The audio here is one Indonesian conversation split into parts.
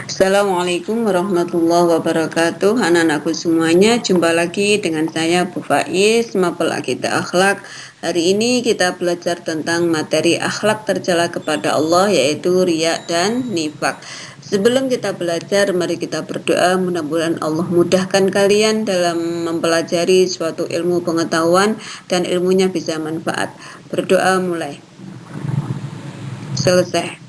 Assalamualaikum warahmatullahi wabarakatuh. Anak-anakku semuanya, jumpa lagi dengan saya Bu Faiz, Mapel Akidah Akhlak. Hari ini kita belajar tentang materi akhlak tercela kepada Allah, yaitu riya dan nifak. Sebelum kita belajar, mari kita berdoa. Mudah-mudahan Allah mudahkan kalian dalam mempelajari suatu ilmu pengetahuan dan ilmunya bisa manfaat. Berdoa mulai. Selesai.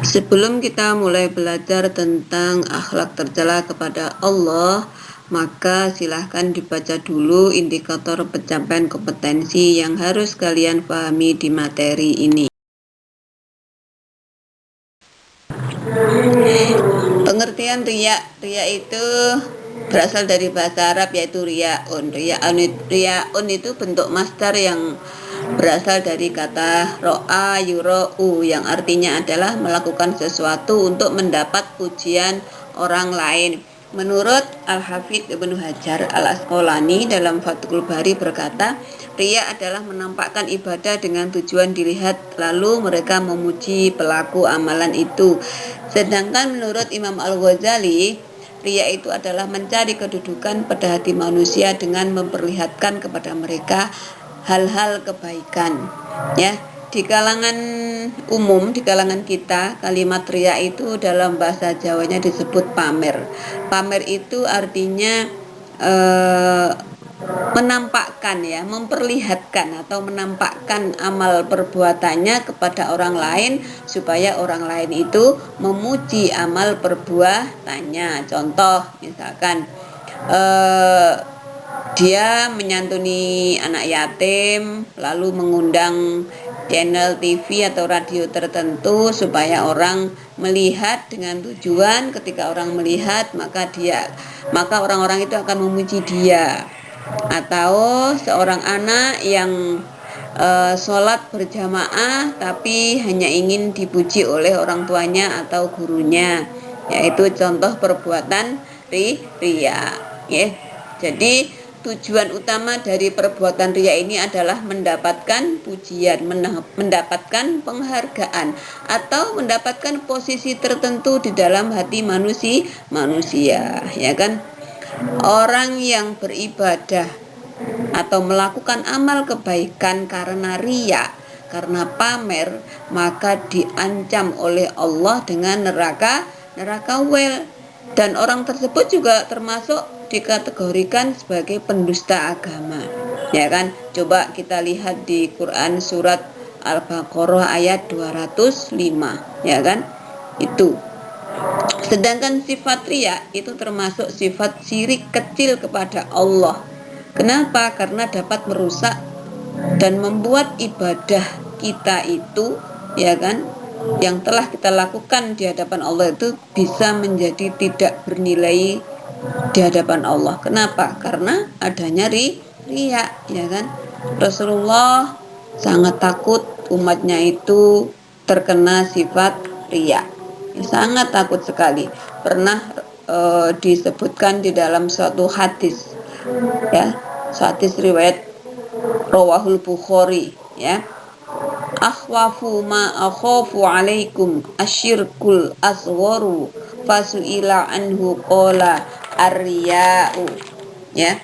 Sebelum kita mulai belajar tentang akhlak tercela kepada Allah, maka silahkan dibaca dulu indikator pencapaian kompetensi yang harus kalian pahami di materi ini. Pengertian riya itu berasal dari bahasa Arab, yaitu riyaun. Riyaun itu bentuk masdar yang berasal dari kata ro'a yura'u, yang artinya adalah melakukan sesuatu untuk mendapat pujian orang lain. Menurut Al-Hafidz Ibnu Hajar Al-Asqalani dalam Fathul Bari berkata, riya adalah menampakkan ibadah dengan tujuan dilihat, lalu mereka memuji pelaku amalan itu. Sedangkan menurut Imam Al-Ghazali, riya itu adalah mencari kedudukan pada hati manusia dengan memperlihatkan kepada mereka hal-hal kebaikan. Ya, di kalangan umum, di kalangan kita, kalimat riya itu dalam bahasa Jawanya disebut pamer. Pamer itu artinya menampakkan, ya, memperlihatkan atau menampakkan amal perbuatannya kepada orang lain supaya orang lain itu memuji amal perbuatannya. Contoh, misalkan dia menyantuni anak yatim, lalu mengundang channel TV atau radio tertentu supaya orang melihat, dengan tujuan ketika orang melihat maka orang-orang itu akan memuji dia. Atau seorang anak yang sholat berjamaah tapi hanya ingin dipuji oleh orang tuanya atau gurunya, yaitu contoh perbuatan riya, ya. Jadi tujuan utama dari perbuatan riya ini adalah mendapatkan pujian, mendapatkan penghargaan, atau mendapatkan posisi tertentu di dalam hati manusia, ya kan? Orang yang beribadah atau melakukan amal kebaikan karena riya, karena pamer, maka diancam oleh Allah dengan neraka wel. Dan orang tersebut juga termasuk dikategorikan sebagai pendusta agama, ya kan? Coba kita lihat di Quran surat Al-Baqarah ayat 205, ya kan? Itu. Sedangkan sifat riya itu termasuk sifat syirik kecil kepada Allah. Kenapa? Karena dapat merusak dan membuat ibadah kita itu, ya kan, yang telah kita lakukan di hadapan Allah itu bisa menjadi tidak bernilai di hadapan Allah. Kenapa? Karena adanya riya, ya kan? Rasulullah sangat takut umatnya itu terkena sifat riya. Sangat takut sekali. Pernah disebutkan di dalam suatu hadis, ya, hadis riwayat Rawahul Bukhari, ya. Akhwafu ma akhafu alaikum asyirkul asgharu fasu'ila anhu qala ar-riya'u, ya.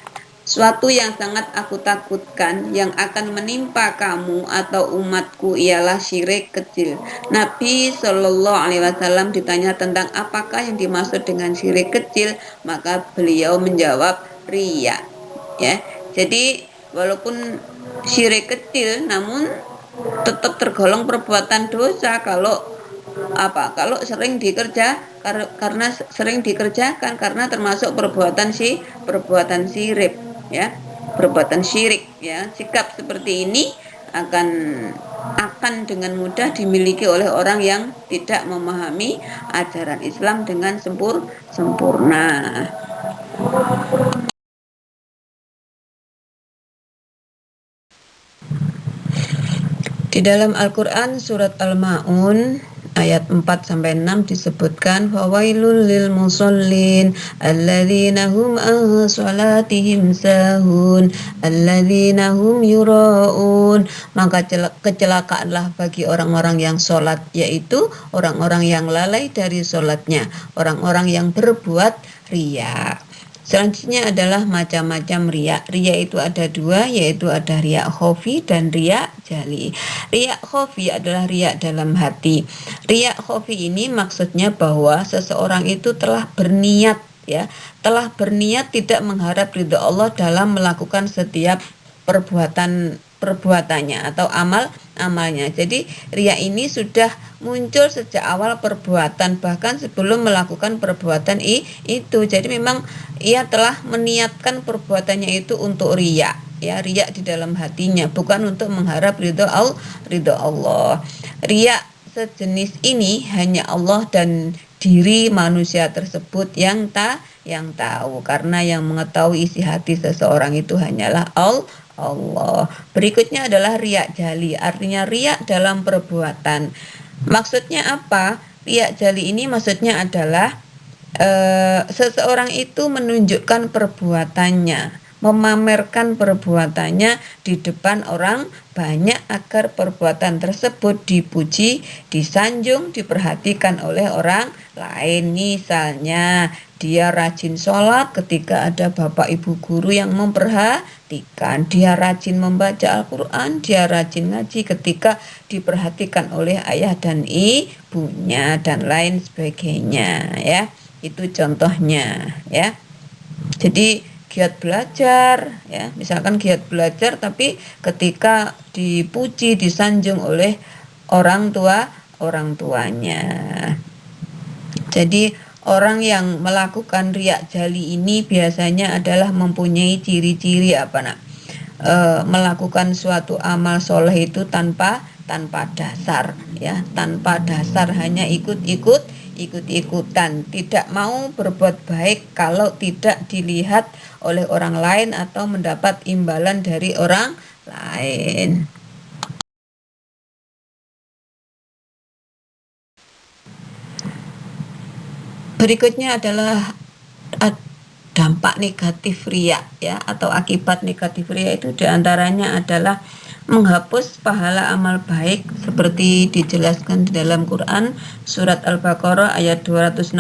Suatu yang sangat aku takutkan yang akan menimpa kamu atau umatku ialah syirik kecil. Nabi Shallallahu Alaihi Wasallam ditanya tentang apakah yang dimaksud dengan syirik kecil, maka beliau menjawab riya, ya. Jadi walaupun syirik kecil, namun tetap tergolong perbuatan dosa kalau sering karena sering dikerjakan, karena termasuk perbuatan syirik, ya, perbuatan syirik, ya. Sikap seperti ini akan dengan mudah dimiliki oleh orang yang tidak memahami ajaran Islam dengan sempurna. Di dalam Al-Quran surat Al-Ma'un ayat 4 sampai 6 disebutkan fawailul lil musallin alladzina hum an salatihim sahun alladzina hum yuraun. Maka kecelakaanlah bagi orang-orang yang sholat, yaitu orang-orang yang lalai dari sholatnya, orang-orang yang berbuat riya. Selanjutnya adalah macam-macam riya. Riya itu ada dua, yaitu ada riya khofi dan riya jali. Riya khofi adalah riya dalam hati. Riya khofi ini maksudnya bahwa seseorang itu telah berniat, ya, telah berniat tidak mengharap ridha Allah dalam melakukan setiap perbuatannya atau amalnya. Jadi riya ini sudah muncul sejak awal perbuatan, bahkan sebelum melakukan perbuatan itu. Jadi memang ia telah meniatkan perbuatannya itu untuk riya, ya, riya di dalam hatinya, bukan untuk mengharap ridho Allah. Riya sejenis ini hanya Allah dan diri manusia tersebut yang tahu, karena yang mengetahui isi hati seseorang itu hanyalah Allah. Berikutnya adalah riya jali, artinya riya dalam perbuatan. Maksudnya apa? Riya jali ini maksudnya adalah seseorang itu menunjukkan perbuatannya, memamerkan perbuatannya di depan orang banyak agar perbuatan tersebut dipuji, disanjung, diperhatikan oleh orang lain. Misalnya dia rajin sholat ketika ada bapak ibu guru yang memperhatikan, dia rajin membaca Al-Quran, dia rajin ngaji ketika diperhatikan oleh ayah dan ibunya, dan lain sebagainya, ya. Itu contohnya, ya. Jadi giat belajar, ya, misalkan giat belajar tapi ketika dipuji, disanjung oleh orang tuanya. Jadi orang yang melakukan riya jali ini biasanya adalah mempunyai ciri-ciri melakukan suatu amal soleh itu tanpa dasar, ya, tanpa dasar, hanya ikut-ikutan, tidak mau berbuat baik kalau tidak dilihat oleh orang lain atau mendapat imbalan dari orang lain. Berikutnya adalah dampak negatif riya, ya, atau akibat negatif riya itu diantaranya adalah menghapus pahala amal baik seperti dijelaskan di dalam Quran surat Al-Baqarah ayat 264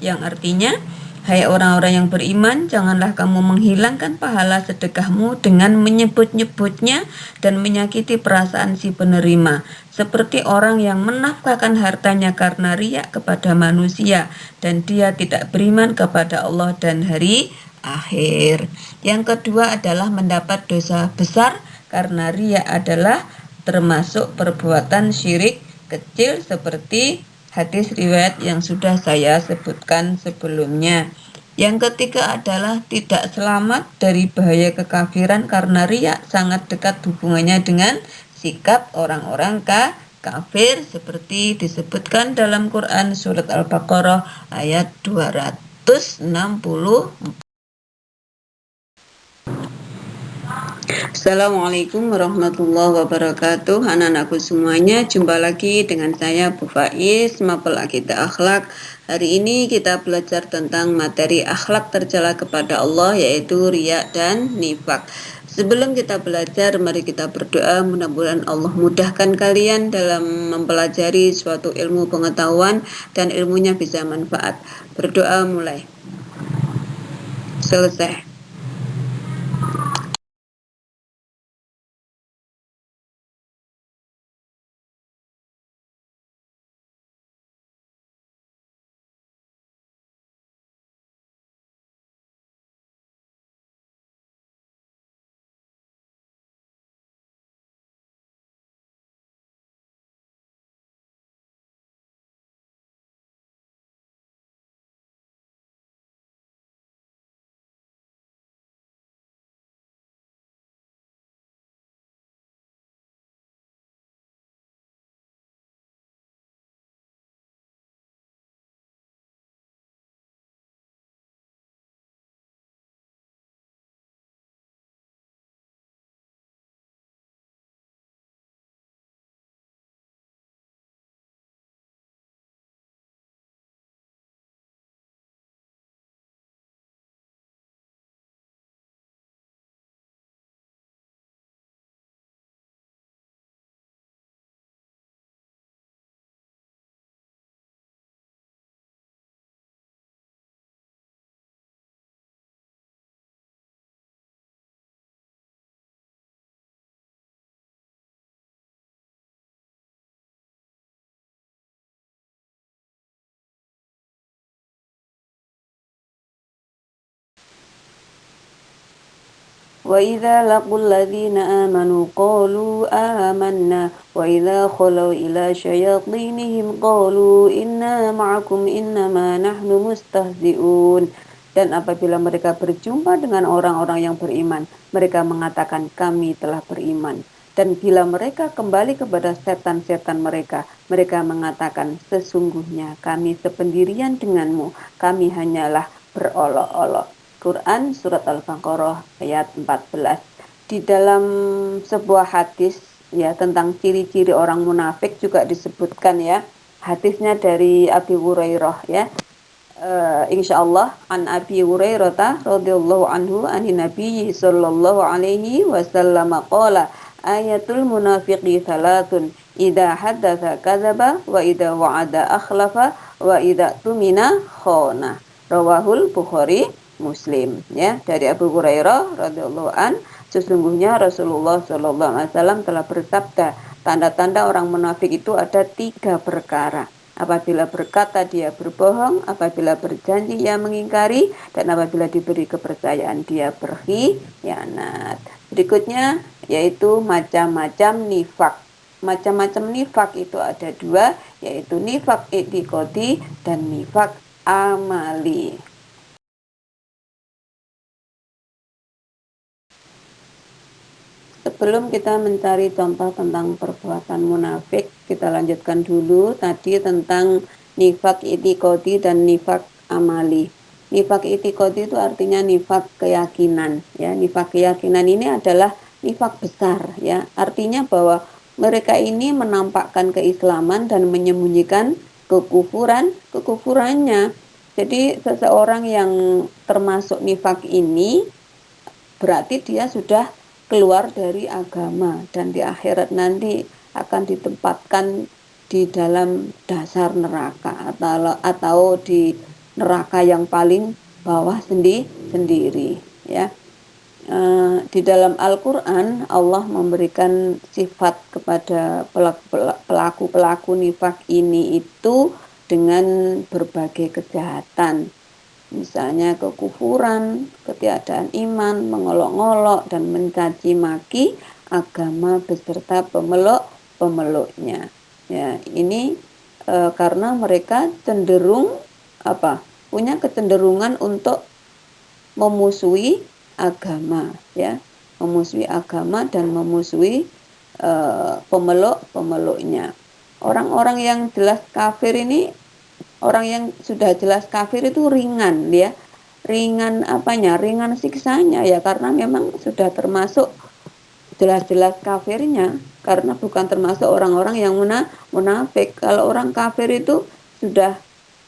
yang artinya, hai orang-orang yang beriman, janganlah kamu menghilangkan pahala sedekahmu dengan menyebut-nyebutnya dan menyakiti perasaan si penerima, seperti orang yang menafkahkan hartanya karena riya kepada manusia dan dia tidak beriman kepada Allah dan hari akhir. Yang kedua adalah mendapat dosa besar karena riya adalah termasuk perbuatan syirik kecil seperti hadis riwayat yang sudah saya sebutkan sebelumnya. Yang ketiga adalah tidak selamat dari bahaya kekafiran karena riya sangat dekat hubungannya dengan sikap orang-orang kafir seperti disebutkan dalam Quran surat Al-Baqarah ayat 260. Assalamualaikum warahmatullahi wabarakatuh. Anak-anakku semuanya, jumpa lagi dengan saya Bu Faiz, Mapel Akidah Akhlak. Hari ini kita belajar tentang materi akhlak tercela kepada Allah, yaitu riya dan nifak. Sebelum kita belajar, mari kita berdoa, mudah-mudahan Allah mudahkan kalian dalam mempelajari suatu ilmu pengetahuan dan ilmunya bisa manfaat. Berdoa mulai. Selesai. وإذا لقوا الذين آمنوا قالوا آمنا وإذا خلوا إلى شياطينهم قالوا إنا معكم إنما نحن مستهزئون. Dan apabila mereka berjumpa dengan orang-orang yang beriman, mereka mengatakan kami telah beriman. Dan bila mereka kembali kepada setan-setan mereka, mereka mengatakan sesungguhnya kami sependirian denganmu, kami hanyalah berolok-olok. Quran Surat Al-Baqarah ayat 14. Di dalam sebuah hadis ya tentang ciri-ciri orang munafik juga disebutkan ya. Hadisnya dari Abi Hurairah ya. Insyaallah an Abi Hurairah radhiyallahu anhu anin Nabi sallallahu alaihi wasallam qala ayatul munafiqi salatun idza haddatsa kadzaba wa idza wa'ada akhlafa wa idza tumina khana. Rawahul Bukhari Muslim ya. Dari Abu Hurairah radhiyallahu an, sesungguhnya Rasulullah sallallahu alaihi wasallam telah bersabda, tanda-tanda orang munafik itu ada 3 perkara. Apabila berkata dia berbohong, apabila berjanji ia mengingkari, dan apabila diberi kepercayaan dia berkhianat. Berikutnya yaitu macam-macam nifak. Macam-macam nifak itu ada 2, yaitu nifak i'tiqadi dan nifak amali. Sebelum kita mencari contoh tentang perbuatan munafik, kita lanjutkan dulu tadi tentang nifak i'tiqadi dan nifak amali. Nifak i'tiqadi itu artinya nifak keyakinan ya. Nifak keyakinan ini adalah nifak besar ya. Artinya bahwa mereka ini menampakkan keislaman dan menyembunyikan kekufurannya. Jadi seseorang yang termasuk nifak ini berarti dia sudah keluar dari agama dan di akhirat nanti akan ditempatkan di dalam dasar neraka atau di neraka yang paling bawah sendiri ya. Di dalam Al-Quran Allah memberikan sifat kepada pelaku-pelaku nifak ini itu dengan berbagai kejahatan. Misalnya kekufuran, ketiadaan iman, mengolok-ngolok dan mencaci maki agama beserta pemeluknya. Ya, ini karena mereka cenderung punya kecenderungan untuk memusuhi agama, ya, memusuhi agama dan memusuhi pemeluknya. Orang-orang yang jelas kafir ini, orang yang sudah jelas kafir itu ringan ya. Ringan apanya? Ringan siksanya ya, karena memang sudah termasuk jelas-jelas kafirnya, karena bukan termasuk orang-orang yang munafik. Kalau orang kafir itu sudah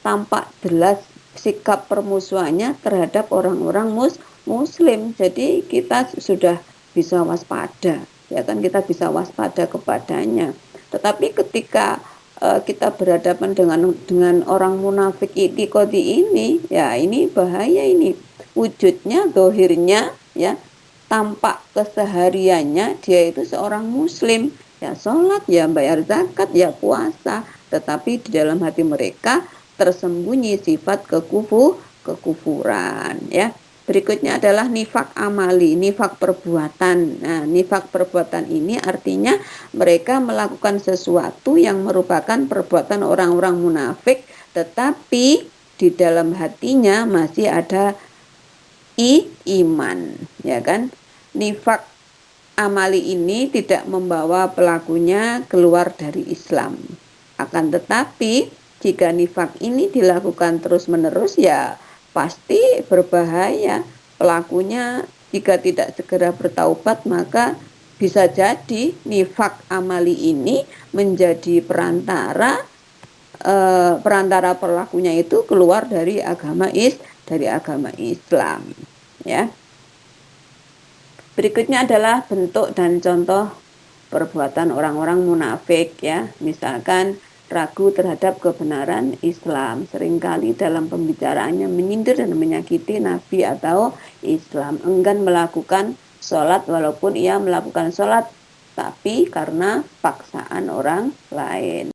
tampak jelas sikap permusuhannya terhadap orang-orang muslim. Jadi kita sudah bisa waspada, ya kan, kita bisa waspada kepadanya. Tetapi ketika kita berhadapan dengan orang munafik i'tiqadi ini, ya ini bahaya ini. Wujudnya, dohirnya, ya, tampak kesehariannya dia itu seorang muslim, ya sholat, ya bayar zakat, ya puasa, tetapi di dalam hati mereka tersembunyi sifat kekufuran, ya. Berikutnya adalah nifak amali, nifak perbuatan. Nah, nifak perbuatan ini artinya mereka melakukan sesuatu yang merupakan perbuatan orang-orang munafik, tetapi di dalam hatinya masih ada iman, ya kan? Nifak amali ini tidak membawa pelakunya keluar dari Islam. Akan tetapi jika nifak ini dilakukan terus-menerus, ya pasti berbahaya. Pelakunya jika tidak segera bertaubat, maka bisa jadi nifak amali ini menjadi perantara pelakunya itu keluar dari agama Islam, ya. Berikutnya adalah bentuk dan contoh perbuatan orang-orang munafik, ya. Misalkan ragu terhadap kebenaran Islam, seringkali dalam pembicaraannya menyindir dan menyakiti Nabi atau Islam, enggan melakukan sholat walaupun ia melakukan sholat tapi karena paksaan orang lain.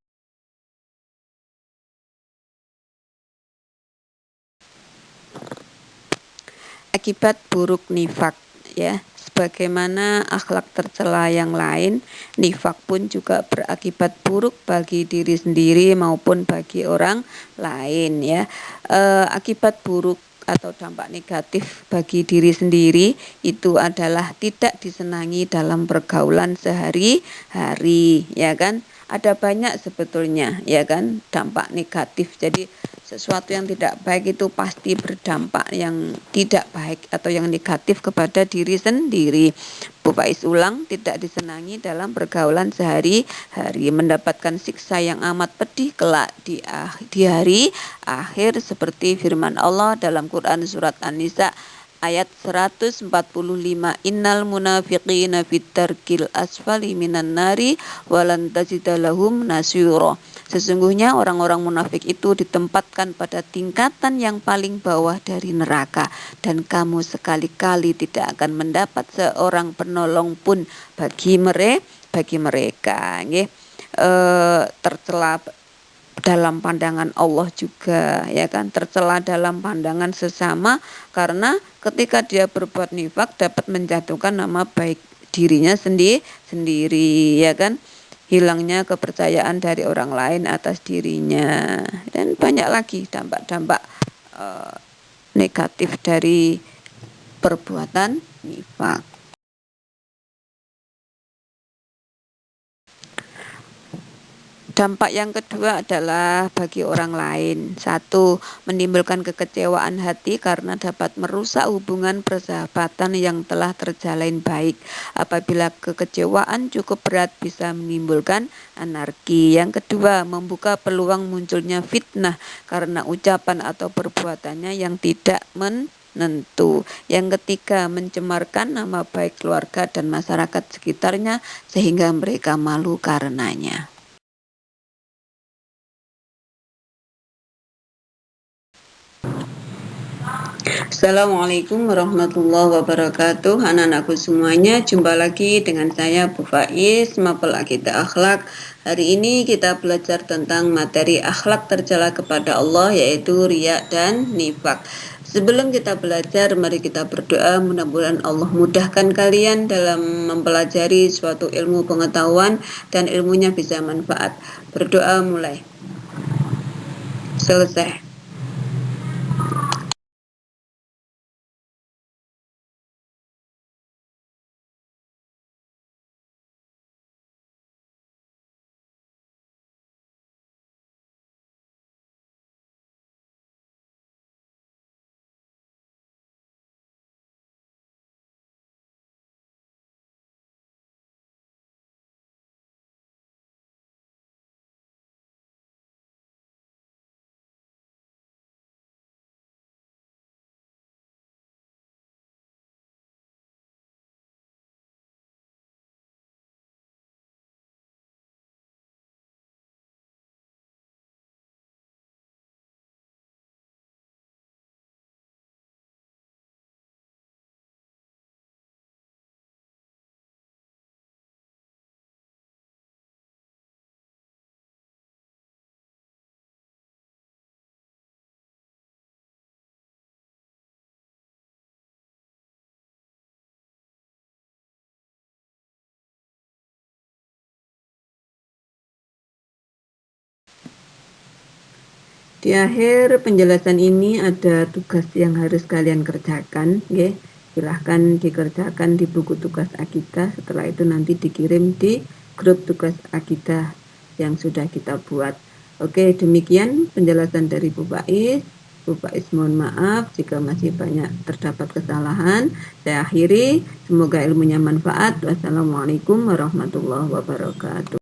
Akibat buruk nifak, ya, sebagaimana akhlak tercela yang lain, nifak pun juga berakibat buruk bagi diri sendiri maupun bagi orang lain ya. Akibat buruk atau dampak negatif bagi diri sendiri itu adalah tidak disenangi dalam pergaulan sehari-hari, ya kan? Ada banyak sebetulnya, ya kan, dampak negatif. Jadi sesuatu yang tidak baik itu pasti berdampak yang tidak baik atau yang negatif kepada diri sendiri. Bu Faiz ulang, tidak disenangi dalam pergaulan sehari-hari, mendapatkan siksa yang amat pedih kelak di hari akhir seperti firman Allah dalam Quran surat An-Nisa ayat 145, innal munafiqina fit darkil asfali minan nari walan tajida lahum nasyura. Sesungguhnya orang-orang munafik itu ditempatkan pada tingkatan yang paling bawah dari neraka, dan kamu sekali-kali tidak akan mendapat seorang penolong pun bagi mereka. Tercela dalam pandangan Allah juga, ya kan, tercela dalam pandangan sesama, karena ketika dia berbuat nifak dapat menjatuhkan nama baik dirinya sendiri, ya kan, hilangnya kepercayaan dari orang lain atas dirinya, dan banyak lagi dampak-dampak negatif dari perbuatan nifak. Dampak yang kedua adalah bagi orang lain. 1. Menimbulkan kekecewaan hati karena dapat merusak hubungan persahabatan yang telah terjalin baik. Apabila kekecewaan cukup berat bisa menimbulkan anarki. Yang kedua, membuka peluang munculnya fitnah karena ucapan atau perbuatannya yang tidak menentu. Yang ketiga, mencemarkan nama baik keluarga dan masyarakat sekitarnya sehingga mereka malu karenanya. Assalamualaikum warahmatullahi wabarakatuh. Anak-anakku semuanya, jumpa lagi dengan saya Bu Faiz, Mapel Akidah Akhlak. Hari ini kita belajar tentang materi akhlak tercela kepada Allah, yaitu riya dan nifak. Sebelum kita belajar, mari kita berdoa, mudah-mudahan Allah mudahkan kalian dalam mempelajari suatu ilmu pengetahuan dan ilmunya bisa manfaat. Berdoa mulai. Selesai. Di akhir penjelasan ini ada tugas yang harus kalian kerjakan, ya. Silahkan dikerjakan di buku tugas akidah. Setelah itu nanti dikirim di grup tugas akidah yang sudah kita buat. Oke, demikian penjelasan dari Bu Faiz. Bu Faiz mohon maaf jika masih banyak terdapat kesalahan. Saya akhiri, semoga ilmunya manfaat. Wassalamualaikum warahmatullahi wabarakatuh.